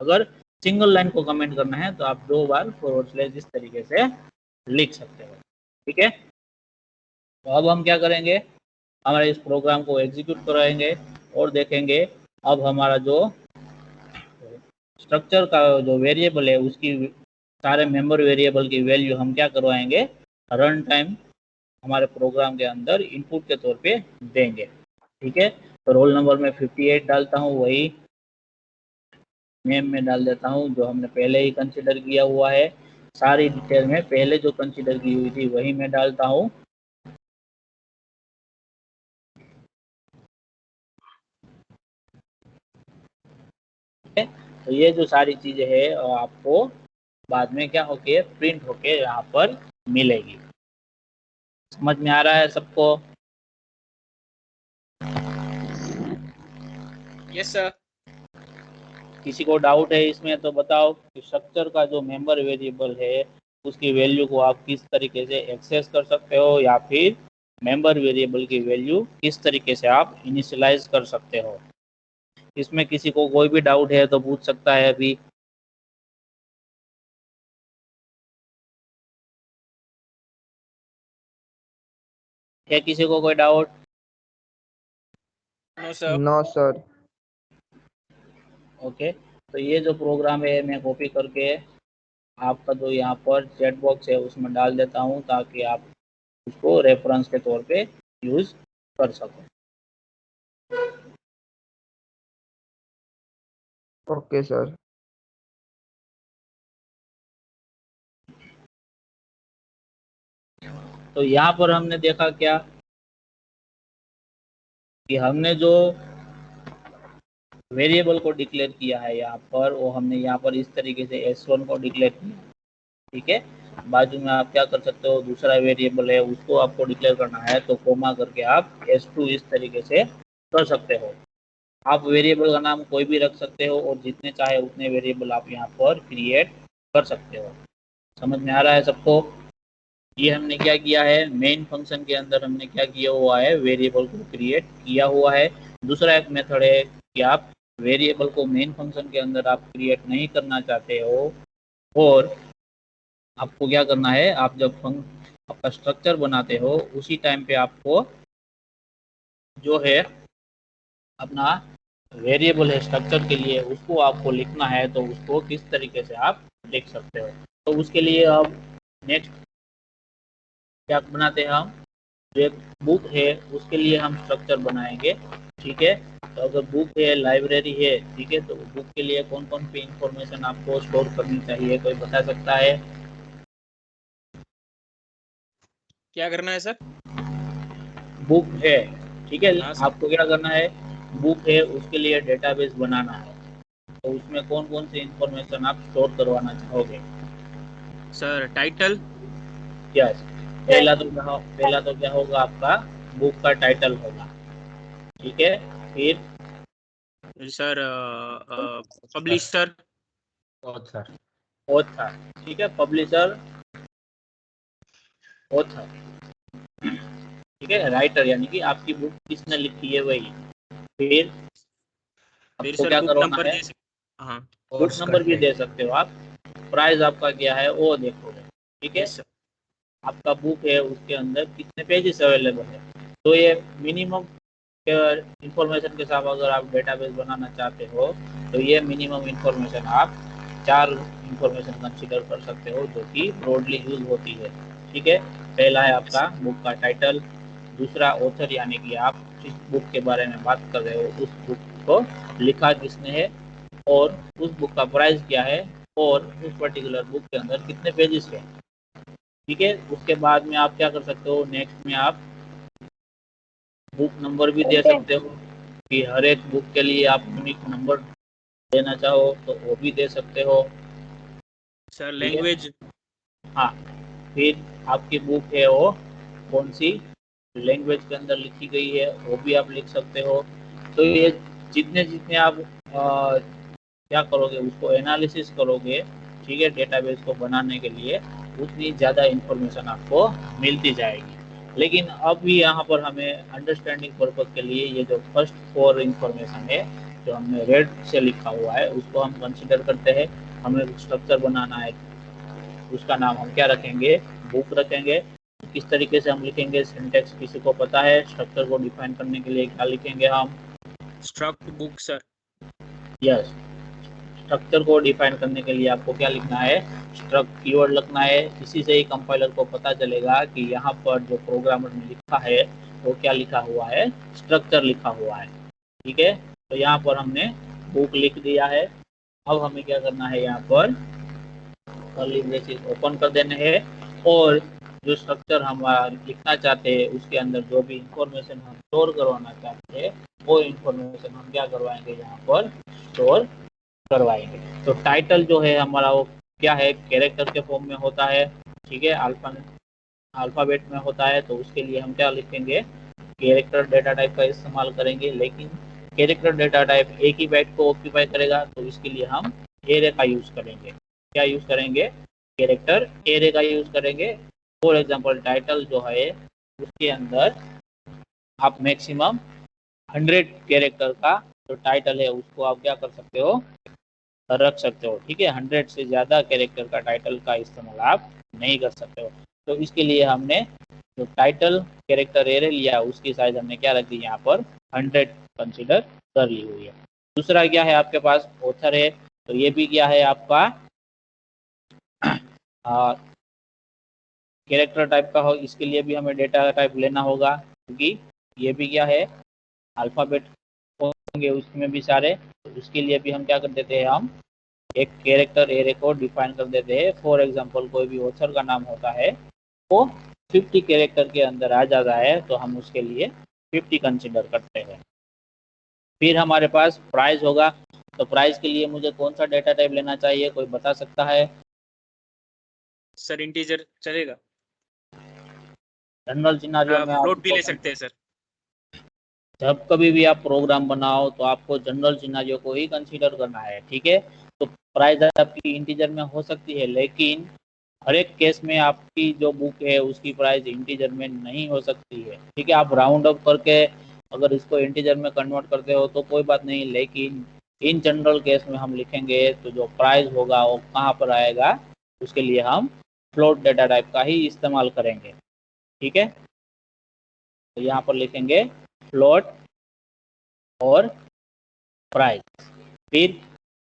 अगर सिंगल लाइन को कमेंट करना है तो आप 2 बार / इस तरीके से लिख सकते हो। ठीक है, तो अब हम क्या करेंगे, हमारे इस प्रोग्राम को एग्जीक्यूट कराएंगे और देखेंगे अब हमारा जो स्ट्रक्चर का जो वेरिएबल है उसकी सारे मेंबर वेरिएबल की वैल्यू हम क्या करवाएंगे, रन टाइम हमारे प्रोग्राम के अंदर इनपुट के तौर पे देंगे। ठीक है, तो रोल नंबर में 58 डालता हूँ, वही नेम में डाल देता हूँ जो हमने पहले ही कंसिडर किया हुआ है। सारी डिटेल में पहले जो कंसिडर की हुई थी वही मैं डालता हूँ। तो ये जो सारी चीजें है आपको बाद में क्या होके प्रिंट होके यहाँ पर मिलेगी। समझ में आ रहा है सबको? Yes sir. किसी को डाउट है इसमें तो बताओ कि स्ट्रक्चर का जो मेंबर वेरिएबल है उसकी वैल्यू को आप किस तरीके से एक्सेस कर सकते हो, या फिर मेंबर वेरिएबल की वैल्यू किस तरीके से आप इनिशियलाइज कर सकते हो। इसमें किसी को कोई भी डाउट है तो पूछ सकता है अभी। है किसी को कोई doubt? No sir. No sir. Okay, तो ये जो प्रोग्राम है मैं कॉपी करके आपका जो यहाँ पर चैट बॉक्स है उसमें डाल देता हूँ, ताकि आप उसको रेफरेंस के तौर पे यूज कर सको। Okay sir. तो यहाँ पर हमने देखा क्या कि हमने जो वेरिएबल को डिक्लेयर किया है यहाँ पर, वो हमने यहाँ पर इस तरीके से S1 को डिक्लेयर किया, ठीक है। बाजू में आप क्या कर सकते हो, दूसरा वेरिएबल है उसको आपको डिक्लेयर करना है तो कोमा करके आप S2 इस तरीके से कर सकते हो। आप वेरिएबल का नाम कोई भी रख सकते हो और जितने चाहे उतने वेरिएबल आप यहाँ पर क्रिएट कर सकते हो। समझ में आ रहा है सबको? ये हमने क्या किया है, मेन फंक्शन के अंदर हमने क्या किया हुआ है, वेरिएबल को क्रिएट किया हुआ है। दूसरा एक मेथड है कि आप वेरिएबल को मेन फंक्शन के अंदर आप क्रिएट नहीं करना चाहते हो और आपको क्या करना है, आप जब आपका स्ट्रक्चर बनाते हो उसी टाइम पे आपको जो है अपना वेरिएबल है स्ट्रक्चर के लिए उसको आपको लिखना है, तो उसको किस तरीके से आप लिख सकते हो। तो उसके लिए अब नेक्स्ट क्या बनाते हैं हम, जो एक बुक है उसके लिए हम स्ट्रक्चर बनाएंगे, ठीक है। तो अगर बुक है, लाइब्रेरी है, ठीक है, तो बुक के लिए कौन कौन सी इंफॉर्मेशन आपको स्टोर करनी चाहिए, कोई बता सकता है? क्या करना है सर? बुक है, ठीक है, हाँ सर। आपको क्या करना है, बुक है उसके लिए डेटाबेस बनाना है, तो उसमें कौन कौन सी इंफॉर्मेशन आप स्टोर करवाना चाहोगे? Sir title. यस, पहला तो क्या होगा, आपका बुक का टाइटल होगा, ठीक है। फिर सर पब्लिशर। ऑथर। ऑथर, ठीक है, पब्लिशर, ऑथर, ठीक है, राइटर यानी कि आपकी बुक किसने लिखी है वही। फिर फिर आपको सर क्या बुक करवाना नंबर है, दे सकते। हाँ। बुक कोर्स नंबर भी कंटेंट। दे सकते हो आप, प्राइस आपका क्या है वो देखोगे, ठीक है। Yes sir. आपका बुक है उसके अंदर कितने पेजेस अवेलेबल है, तो ये मिनिमम इंफॉर्मेशन के साथ अगर आप डेटाबेस बनाना चाहते हो तो ये मिनिमम इंफॉर्मेशन आप 4 इंफॉर्मेशन कंसीडर कर सकते हो जो कि ब्रॉडली यूज होती है, ठीक है। पहला है आपका बुक का टाइटल, दूसरा ऑथर यानी कि आप जिस बुक के बारे में बात कर रहे हो उस बुक को लिखा किसने है, और उस बुक का प्राइस क्या है, और उस पर्टिकुलर बुक के अंदर कितने पेजेस है, ठीक है। उसके बाद में आप क्या कर सकते हो, नेक्स्ट में आप बुक नंबर भी दे सकते हो कि हर एक बुक के लिए आप यूनिक नंबर देना चाहो तो वो भी दे सकते हो, सर ठीक है। लैंग्वेज। हाँ, फिर आपकी बुक है वो कौन सी लैंग्वेज के अंदर लिखी गई है वो भी आप लिख सकते हो। तो ये जितने जितने आप क्या करोगे, उसको एनालिसिस करोगे, ठीक है, डेटाबेस को बनाने के लिए उतनी ज़्यादा इंफॉर्मेशन आपको मिलती जाएगी। लेकिन अभी यहाँ पर हमें अंडरस्टैंडिंग पर्पज के लिए ये जो फर्स्ट 4 इंफॉर्मेशन है जो हमने रेड से लिखा हुआ है उसको हम कंसिडर करते हैं। हमें स्ट्रक्चर बनाना है, उसका नाम हम क्या रखेंगे, बुक रखेंगे। किस तरीके से हम लिखेंगे, सिंटेक्स किसी को पता है, स्ट्रक्चर को डिफाइन करने के लिए क्या लिखेंगे हम? Struct book sir. Yes, structure को डिफाइन करने के लिए आपको क्या लिखना है, स्ट्रक्ट कीवर्ड लिखना है। इसी से ही कंपाइलर को पता चलेगा कि यहाँ पर जो प्रोग्रामर ने लिखा है वो क्या लिखा हुआ है, स्ट्रक्चर लिखा हुआ है, ठीक है। तो यहाँ पर हमने बुक लिख दिया है। अब हमें क्या करना है, यहाँ पर कर्ली ब्रेसेस ओपन कर देने हैं और जो स्ट्रक्चर हम लिखना चाहते हैं उसके अंदर जो भी इंफॉर्मेशन हम स्टोर करवाना चाहते हैं वो इंफॉर्मेशन हम क्या करवाएंगे, यहाँ पर स्टोर करवाएंगे। तो टाइटल जो है हमारा वो क्या है, कैरेक्टर के फॉर्म में होता है, ठीक है, अल्फाबेट में होता है। तो उसके लिए हम क्या लिखेंगे, कैरेक्टर डेटा टाइप का इस्तेमाल करेंगे। लेकिन कैरेक्टर डेटा टाइप एक ही बाइट को ऑक्यूपाई करेगा, तो इसके लिए हम एरे का यूज करेंगे। क्या यूज करेंगे, कैरेक्टर एरे का यूज करेंगे। फॉर एग्जांपल टाइटल जो है उसके अंदर आप मैक्सिमम 100 कैरेक्टर का जो टाइटल है उसको आप क्या कर सकते हो, रख सकते हो, ठीक है। 100 से ज़्यादा कैरेक्टर का टाइटल का इस्तेमाल आप नहीं कर सकते हो। तो इसके लिए हमने जो टाइटल कैरेक्टर एरे लिया उसकी साइज हमने क्या रख दी, यहाँ पर 100 कंसिडर कर ली हुई है। दूसरा क्या है आपके पास, ऑथर है, तो ये भी क्या है आपका कैरेक्टर टाइप का हो। इसके लिए भी हमें डेटा टाइप लेना होगा क्योंकि ये भी क्या है, अल्फ़ाबेट होंगे उसमें भी सारे। तो उसके लिए भी हम क्या कर देते हैं, हम एक कैरेक्टर एरे को डिफाइन कर देते हैं। फॉर एग्जांपल कोई भी ऑथर का नाम होता है वो 50 कैरेक्टर के अंदर आ जाता है तो हम उसके लिए 50 कंसिडर करते हैं। फिर हमारे पास प्राइस होगा, तो प्राइस के लिए मुझे कौन सा डेटा टाइप लेना चाहिए, कोई बता सकता है? सर इंटीजर चलेगा? जनरल सिनेरियो में फ्लोट भी आपको ले सकते हैं सर। जब कभी भी आप प्रोग्राम बनाओ तो आपको जनरल सिनेरियो को ही कंसीडर करना है, ठीक है। तो प्राइस आपकी इंटीजर में हो सकती है, लेकिन हर एक केस में आपकी जो बुक है उसकी प्राइस इंटीजर में नहीं हो सकती है, ठीक है। आप राउंड अप करके अगर इसको इंटीजर में कन्वर्ट करते हो तो कोई बात नहीं, लेकिन इन जनरल केस में हम लिखेंगे तो जो प्राइस होगा वो कहाँ पर आएगा, उसके लिए हम फ्लोट डेटा टाइप का ही इस्तेमाल करेंगे, ठीक है। तो यहाँ पर लिखेंगे फ्लोट और प्राइस। फिर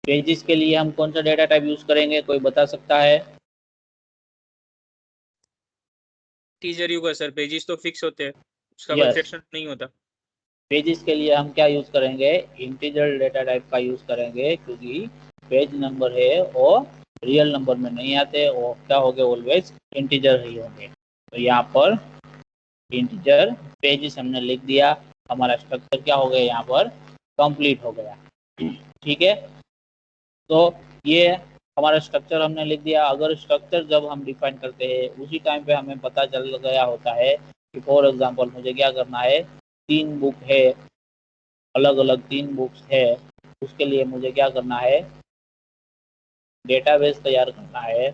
पेजेस के लिए हम कौन सा डेटा टाइप यूज करेंगे, कोई बता सकता है? टीजर होगा सर, पेजेस तो फिक्स होते हैं, उसका कोई यस, फ्रैक्शन नहीं होता। पेजेस के लिए हम क्या यूज करेंगे, इंटीजर डेटा टाइप का यूज करेंगे, क्योंकि पेज नंबर है वो रियल नंबर में नहीं आते, वो क्या होंगे, ऑलवेज इंटीजर ही होंगे। तो यहाँ पर इंटीजर पेजेस हमने लिख दिया, हमारा स्ट्रक्चर क्या हो गया, यहाँ पर कंप्लीट हो गया, ठीक है। तो ये हमारा स्ट्रक्चर हमने लिख दिया। अगर स्ट्रक्चर जब हम डिफाइन करते हैं उसी टाइम पे हमें पता चल गया होता है कि फॉर एग्जांपल मुझे क्या करना है, 3 बुक है, अलग अलग 3 बुक्स है, उसके लिए मुझे क्या करना है, डेटाबेस तैयार करना है।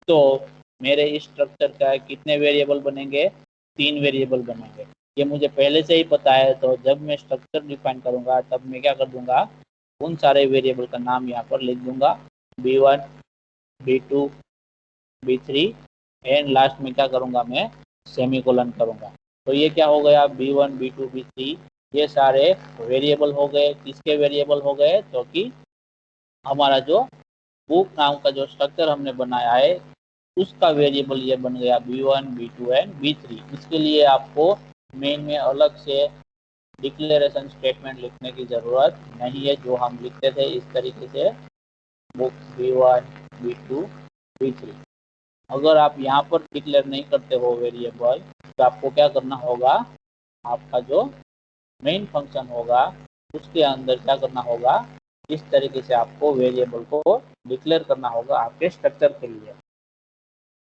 तो मेरे इस स्ट्रक्चर का कितने वेरिएबल बनेंगे, 3 वेरिएबल बनेंगे, ये मुझे पहले से ही पता है। तो जब मैं स्ट्रक्चर डिफाइन करूंगा तब मैं क्या कर दूंगा, उन सारे वेरिएबल का नाम यहाँ पर लिख दूंगा, B1 B2 B3 and last में क्या करूंगा, मैं सेमीकोलन करूंगा। तो ये क्या हो गया, B1 B2 B3, ये सारे वेरिएबल हो गए। किसके वेरिएबल हो गए, तो कि हमारा जो बुक नाम का जो स्ट्रक्चर हमने बनाया है उसका वेरिएबल ये बन गया B1 B2 एंड B3। इसके लिए आपको मेन में अलग से डिक्लेरेशन स्टेटमेंट लिखने की ज़रूरत नहीं है, जो हम लिखते थे इस तरीके से, बुक B1 B2 B3। अगर आप यहाँ पर डिक्लेयर नहीं करते हो वेरिएबल, तो आपको क्या करना होगा, आपका जो मेन फंक्शन होगा उसके अंदर क्या करना होगा, इस तरीके से आपको वेरिएबल को डिक्लेयर करना होगा आपके स्ट्रक्चर के लिए,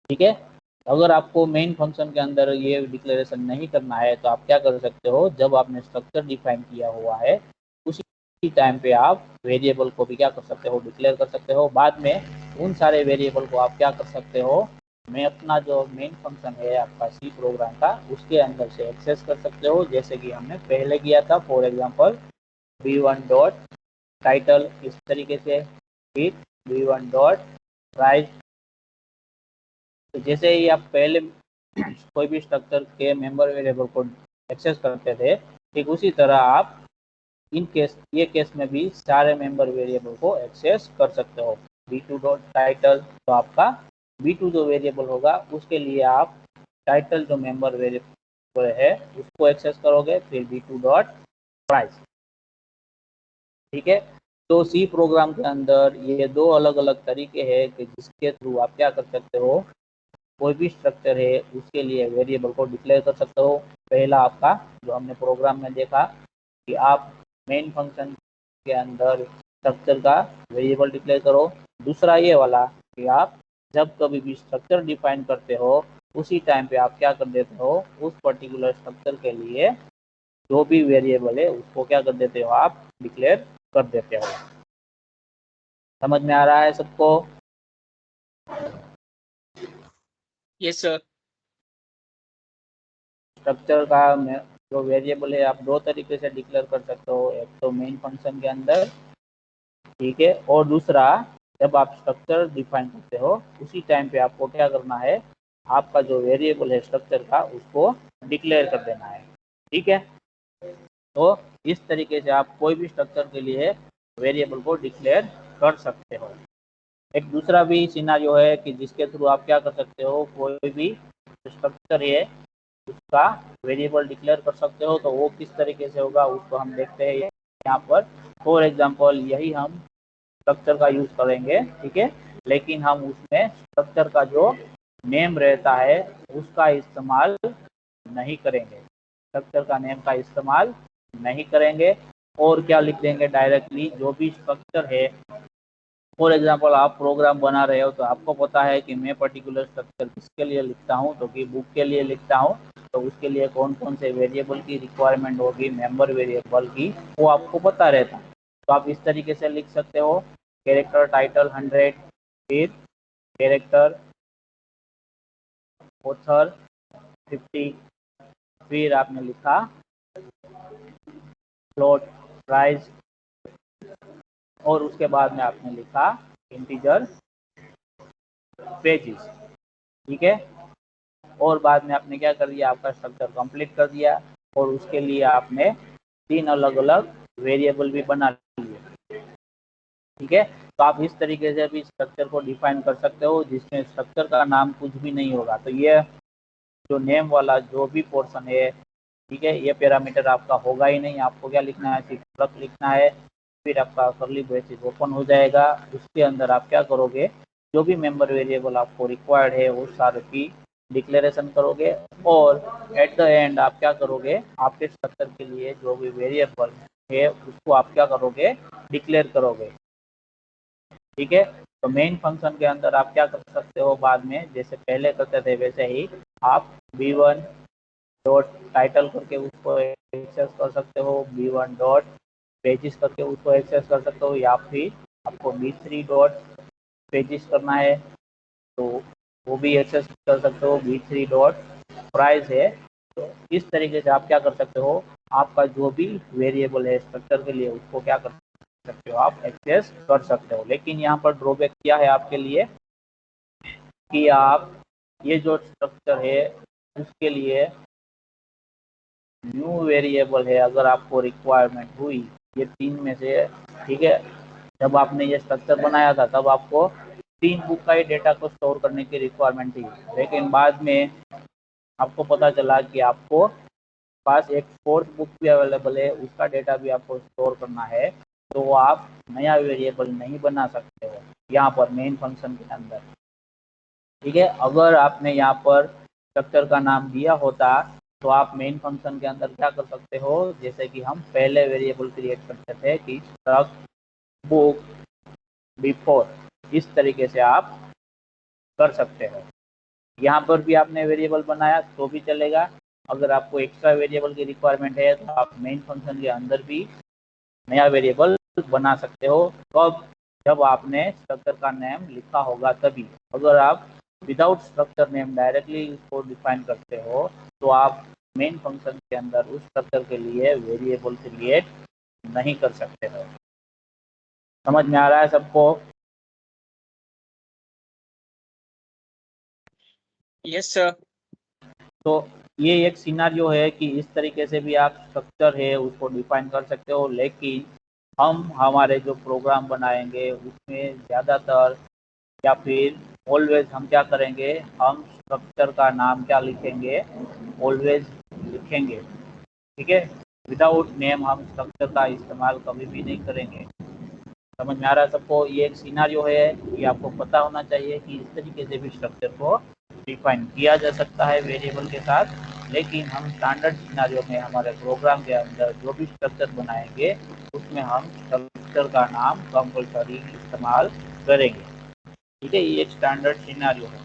ठीक है। अगर आपको मेन फंक्शन के अंदर ये डिक्लेरेशन नहीं करना है तो आप क्या कर सकते हो, जब आपने स्ट्रक्चर डिफाइन किया हुआ है उसी टाइम पे आप वेरिएबल को भी क्या कर सकते हो, डिक्लेयर कर सकते हो। बाद में उन सारे वेरिएबल को आप क्या कर सकते हो, मैं अपना जो मेन फंक्शन है आपका सी प्रोग्राम का उसके अंदर से एक्सेस कर सकते हो, जैसे कि हमने पहले किया था। For example B1 dot title इस तरीके से, फिर B1 डॉट प्राइस। तो जैसे ही आप पहले कोई भी स्ट्रक्चर के मेंबर वेरिएबल को एक्सेस करते थे, ठीक उसी तरह आप ये केस में भी सारे मेंबर वेरिएबल को एक्सेस कर सकते हो। B2 डॉट टाइटल, तो आपका B2 जो वेरिएबल होगा उसके लिए आप टाइटल जो मेंबर वेरिएबल है उसको एक्सेस करोगे, फिर B2 डॉट प्राइस, ठीक है। तो सी प्रोग्राम के अंदर ये 2 अलग अलग तरीके हैं कि जिसके थ्रू आप क्या कर सकते हो, कोई भी स्ट्रक्चर है उसके लिए वेरिएबल को डिक्लेयर कर सकते हो। पहला आपका जो हमने प्रोग्राम में देखा कि आप मेन फंक्शन के अंदर स्ट्रक्चर का वेरिएबल डिक्लेयर करो। दूसरा ये वाला कि आप जब कभी भी स्ट्रक्चर डिफाइन करते हो उसी टाइम पे आप क्या कर देते हो, उस पर्टिकुलर स्ट्रक्चर के लिए जो भी वेरिएबल है उसको क्या कर देते हो, आप डिक्लेयर कर देते हो। समझ में आ रहा है सबको? Yes sir. स्ट्रक्चर का जो वेरिएबल है आप 2 तरीके से डिक्लेयर कर सकते हो, एक तो मेन फंक्शन के अंदर, ठीक है, और दूसरा जब आप स्ट्रक्चर डिफाइन करते हो उसी टाइम पे आपको क्या करना है, आपका जो वेरिएबल है स्ट्रक्चर का उसको डिक्लेयर कर देना है, ठीक है। तो इस तरीके से आप कोई भी स्ट्रक्चर के लिए वेरिएबल को डिक्लेयर कर सकते हो। एक दूसरा भी सिनारियो है कि जिसके थ्रू आप क्या कर सकते हो, कोई भी स्ट्रक्चर है उसका वेरिएबल डिक्लेयर कर सकते हो। तो वो किस तरीके से होगा उसको हम देखते हैं यहाँ पर। फॉर एग्जांपल यही हम स्ट्रक्चर का यूज करेंगे, ठीक है, लेकिन हम उसमें स्ट्रक्चर का जो नेम रहता है उसका इस्तेमाल नहीं करेंगे, स्ट्रक्चर का नेम का इस्तेमाल नहीं करेंगे। और क्या लिख देंगे डायरेक्टली, जो भी स्ट्रक्चर है, फॉर एग्जाम्पल आप प्रोग्राम बना रहे हो तो आपको पता है कि मैं पर्टिकुलर स्ट्रक्चर किसके लिए लिखता हूँ, तो कि बुक के लिए लिखता हूँ, तो उसके लिए कौन कौन से वेरिएबल की रिक्वायरमेंट होगी, मेंबर वेरिएबल की, वो आपको पता रहता है। तो आप इस तरीके से लिख सकते हो, कैरेक्टर टाइटल 100, फिर कैरेक्टर ऑथर 50, फिर आपने लिखा फ्लोट प्राइस, और उसके बाद में आपने लिखा इंटीजर पेजेस, ठीक है। और बाद में आपने क्या कर दिया, आपका स्ट्रक्चर कंप्लीट कर दिया, और उसके लिए आपने 3 अलग अलग वेरिएबल भी बना लिए, ठीक है। तो आप इस तरीके से भी स्ट्रक्चर को डिफाइन कर सकते हो, जिसमें स्ट्रक्चर का नाम कुछ भी नहीं होगा। तो ये जो नेम वाला जो भी पोर्शन है, ठीक है, ये पैरामीटर आपका होगा ही नहीं। आपको क्या लिखना है, सिर्फ प्लस लिखना है, फिर आपका करली ब्रेसेस ओपन हो जाएगा। उसके अंदर आप क्या करोगे, जो भी मेंबर वेरिएबल आपको रिक्वायर्ड है वो सारे की डिक्लेरेशन करोगे, और एट द एंड आप क्या करोगे, आपके स्ट्रक्चर के लिए जो भी वेरिएबल है उसको आप क्या करोगे, डिक्लेयर करोगे, ठीक है। तो मेन फंक्शन के अंदर आप क्या कर सकते हो, बाद में जैसे पहले करते थे वैसे ही आप b1 डॉट टाइटल करके उसको एक्सेस कर सकते हो, b1 डॉट पेजेस करके उसको एक्सेस कर सकते हो, या फिर आपको b3 डॉट पेजेस करना है तो वो भी एक्सेस कर सकते हो, b3 डॉट प्राइस है। तो इस तरीके से आप क्या कर सकते हो, आपका जो भी वेरिएबल है स्ट्रक्चर के लिए उसको क्या कर सकते हो, आप एक्सेस कर सकते हो। लेकिन यहाँ पर ड्रॉबैक क्या है आपके लिए, कि आप ये जो स्ट्रक्चर है उसके लिए न्यू वेरिएबल है अगर आपको रिक्वायरमेंट हुई, ये 3 में से, ठीक है, जब आपने ये स्ट्रक्चर बनाया था तब आपको 3 बुक का ही डेटा को स्टोर करने की रिक्वायरमेंट थी, लेकिन बाद में आपको पता चला कि आपको पास एक 4th बुक भी अवेलेबल है, उसका डेटा भी आपको स्टोर करना है, तो आप नया वेरिएबल नहीं बना सकते हो यहाँ पर मेन फंक्शन के अंदर, ठीक है। अगर आपने यहाँ पर स्ट्रक्चर का नाम दिया होता तो आप मेन फंक्शन के अंदर क्या कर सकते हो, जैसे कि हम पहले वेरिएबल क्रिएट करते थे कि स्ट्रक्ट बुक बिफोर, इस तरीके से आप कर सकते हो। यहाँ पर भी आपने वेरिएबल बनाया तो भी चलेगा। अगर आपको एक्स्ट्रा वेरिएबल की रिक्वायरमेंट है तो आप मेन फंक्शन के अंदर भी नया वेरिएबल बना सकते हो, तब जब आपने स्ट्रक्चर का नेम लिखा होगा तभी। अगर आप विदाउट स्ट्रक्चर नेम डायरेक्टली इसको डिफाइन करते हो तो आप मेन फंक्शन के अंदर उस स्ट्रक्चर के लिए वेरिएबल क्रिएट नहीं कर सकते हो। समझ में आ रहा है सबको? Yes sir. तो ये एक सिनारियो है कि इस तरीके से भी आप स्ट्रक्चर है उसको डिफाइन कर सकते हो, लेकिन हम हमारे जो प्रोग्राम बनाएंगे उसमें ज़्यादातर या फिर ऑलवेज हम क्या करेंगे, हम स्ट्रक्चर का नाम क्या लिखेंगे, ऑलवेज लिखेंगे, ठीक है। विदाउट नेम हम स्ट्रक्चर का इस्तेमाल कभी भी नहीं करेंगे। समझ में आ रहा है सबको? ये एक सिनारियो है, ये आपको पता होना चाहिए कि इस तरीके से भी स्ट्रक्चर को डिफाइन किया जा सकता है वेरिएबल के साथ। लेकिन हम स्टैंडर्ड सिनारियो में हमारे प्रोग्राम के अंदर जो भी स्ट्रक्चर बनाएंगे उसमें हम स्ट्रक्चर का नाम कंपल्सरी इस्तेमाल करेंगे, ठीक है। ये एक स्टैंडर्ड सिनारियो है।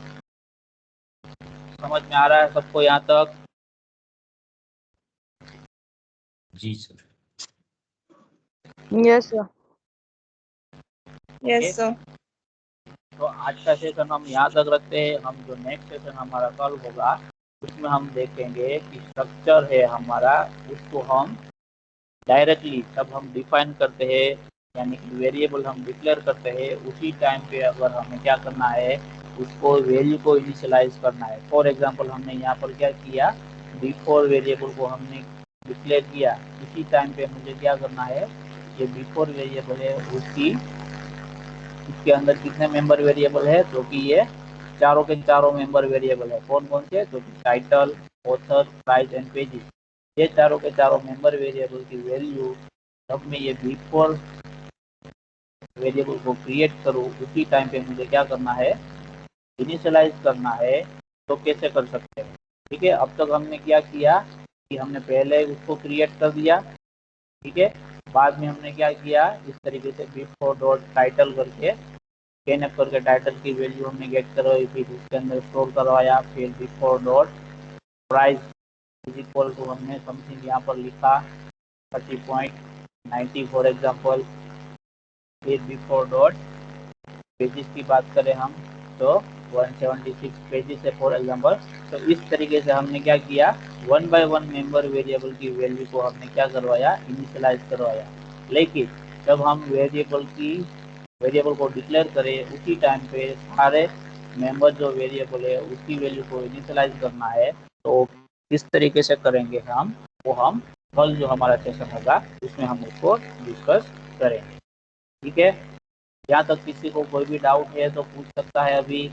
समझ में आ रहा है सबको यहाँ तक? जी sir. Yes sir. Yes sir. तो आज का सेशन हम यहाँ तक रखते हैं। हम जो नेक्स्ट सेशन हमारा कल होगा उसमें हम देखेंगे कि स्ट्रक्चर है हमारा, उसको हम डायरेक्टली जब हम डिफाइन करते हैं, यानी कि वेरिएबल हम डिक्लेयर करते हैं, उसी टाइम पे अगर हमें क्या करना है, उसको वैल्यू को इनिशियलाइज करना है। फॉर एग्जांपल हमने यहाँ पर क्या किया, बिफोर वेरिएबल को हमने डिक्लेयर किया, उसी टाइम पे मुझे क्या करना है, ये बिफोर वेरिएबल है उसके अंदर कितने मेंबर वेरिएबल है, जो कि ये चारों के चारों मेंबर वेरिएबल है। कौन कौन से, जो कि title, author, price and pages, ये चारों के चारों मेंबर वेरिएबल की वैल्यू जब मैं ये बिफोर वेरिएबल को क्रिएट करूँ उसी टाइम पे मुझे क्या करना है, इनिशियलाइज करना है तो कैसे कर सकते हैं। ठीक है, अब तक हमने क्या किया कि हमने पहले उसको क्रिएट कर दिया। ठीक है, बाद में हमने क्या किया, इस तरीके से बिफोर डॉट टाइटल करके स्कैनअप करके टाइटल की वैल्यू हमने गेट करवाई, फिर उसके अंदर स्टोर करवाया, फिर before dot price is equal to हमने समथिंग यहाँ पर लिखा 30.90 फॉर एग्जाम्पल। फिर बिफोर डॉट पेजेस की बात करें हम तो 176 पेजेस है फॉर एग्जाम्पल। तो इस तरीके से हमने क्या किया, one by one member variable की वैल्यू को हमने क्या करवाया, इनिशियलाइज करवाया। लेकिन जब हम वेरिएबल को डिक्लेयर करें उसी टाइम पे सारे मेंबर जो वेरिएबल है उसकी वैल्यू को इनिशियलाइज करना है, तो किस तरीके से करेंगे हम, वो हम कल जो हमारा सेशन होगा उसमें हम उसको डिस्कस करेंगे। ठीक है, यहाँ तक किसी को कोई भी डाउट है तो पूछ सकता है अभी।